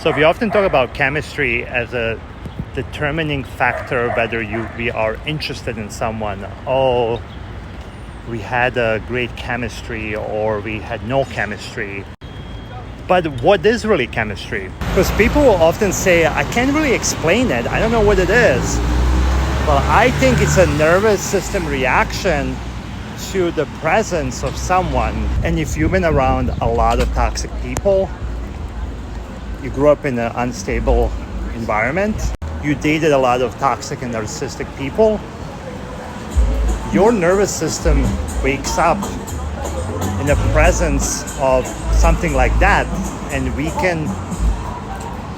So we often talk about chemistry as a determining factor whether we are interested in someone. Oh, we had a great chemistry or we had no chemistry. But what is really chemistry? Because people will often say, I can't really explain it. I don't know what it is. Well, I think it's a nervous system reaction to the presence of someone. And if you've been around a lot of toxic people, you grew up in an unstable environment, you dated a lot of toxic and narcissistic people, your nervous system wakes up in the presence of something like that, and we can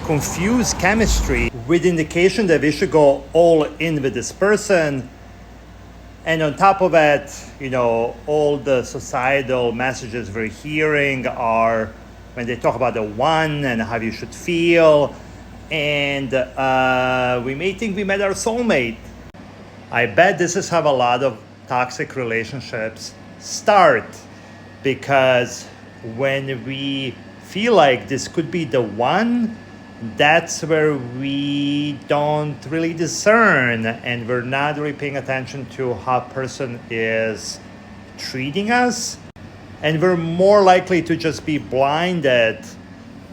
confuse chemistry with indication that we should go all in with this person. And on top of it, all the societal messages we're hearing are when they talk about the one and how you should feel. And we may think we met our soulmate. I bet this is how a lot of toxic relationships start, because when we feel like this could be the one, that's where we don't really discern, and we're not really paying attention to how a person is treating us, and we're more likely to just be blinded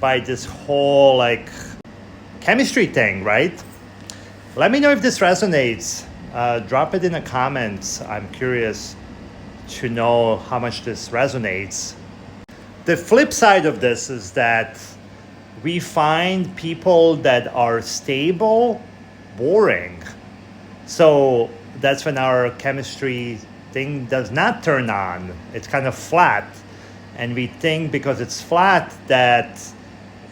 by this whole chemistry thing, right? Let me know if this resonates. Drop it in the comments. I'm curious to know how much this resonates. The flip side of this is that we find people that are stable boring. So that's when our chemistry thing does not turn on. It's kind of flat. And we think because it's flat that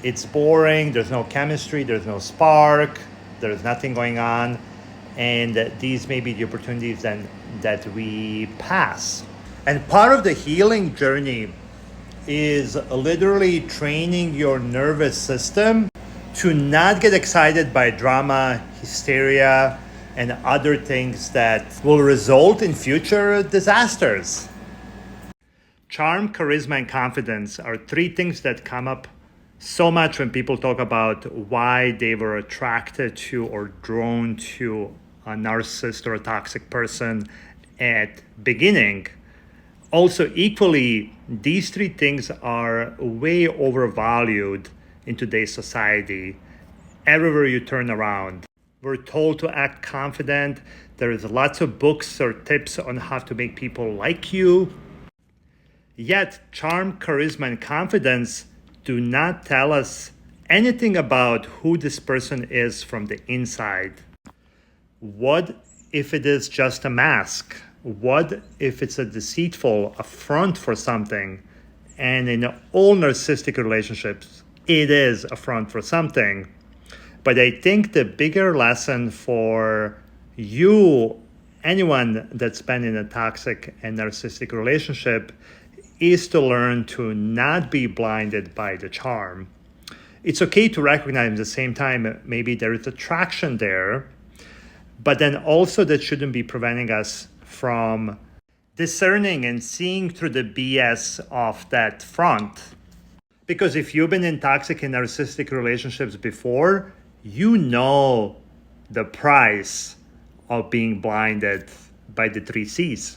it's boring, there's no chemistry, there's no spark, there's nothing going on. And these may be the opportunities then that we pass. And part of the healing journey is literally training your nervous system to not get excited by drama, hysteria, and other things that will result in future disasters. Charm, charisma, and confidence are three things that come up so much when people talk about why they were attracted to or drawn to a narcissist or a toxic person at beginning. Also, equally, these three things are way overvalued in today's society. Everywhere you turn around, we're told to act confident. There is lots of books or tips on how to make people like you. Yet, charm, charisma, and confidence do not tell us anything about who this person is from the inside. What if it is just a mask? What if it's a front for something? And in all narcissistic relationships, it is a front for something. But I think the bigger lesson for you, anyone that's been in a toxic and narcissistic relationship, is to learn to not be blinded by the charm. It's okay to recognize at the same time, maybe there is attraction there, but then also that shouldn't be preventing us from discerning and seeing through the BS of that front. Because if you've been in toxic and narcissistic relationships before, you know the price of being blinded by the 3 C's.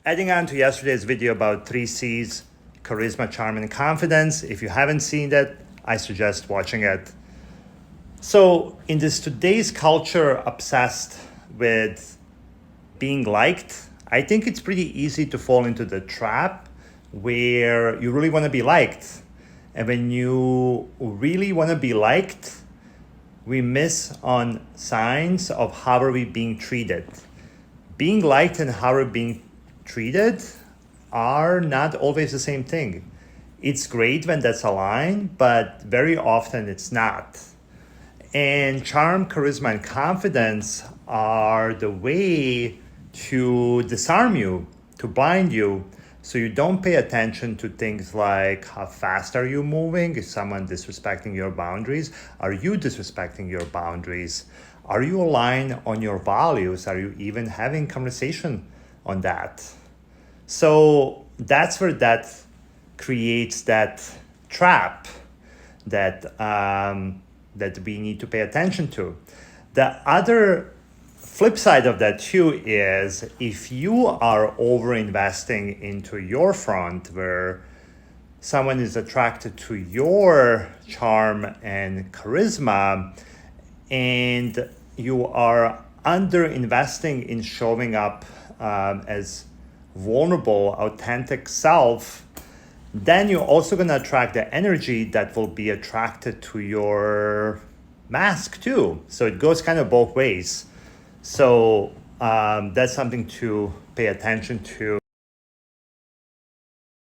Adding on to yesterday's video about 3 C's, charisma, charm, and confidence. If you haven't seen that, I suggest watching it. So in this today's culture obsessed with being liked, I think it's pretty easy to fall into the trap where you really want to be liked. And when you really want to be liked, we miss on signs of how are we being treated. Being liked and how we're being treated are not always the same thing. It's great when that's aligned, but very often it's not. And charm, charisma, and confidence are the way to disarm you, to blind you, so you don't pay attention to things like how fast are you moving? Is someone disrespecting your boundaries? Are you disrespecting your boundaries? Are you aligned on your values? Are you even having conversation on that? So that's where that creates that trap that we need to pay attention to. The other flip side of that too is if you are over investing into your front, where someone is attracted to your charm and charisma, and you are under investing in showing up as vulnerable, authentic self, then you're also going to attract the energy that will be attracted to your mask too. So it goes kind of both ways. So that's something to pay attention to.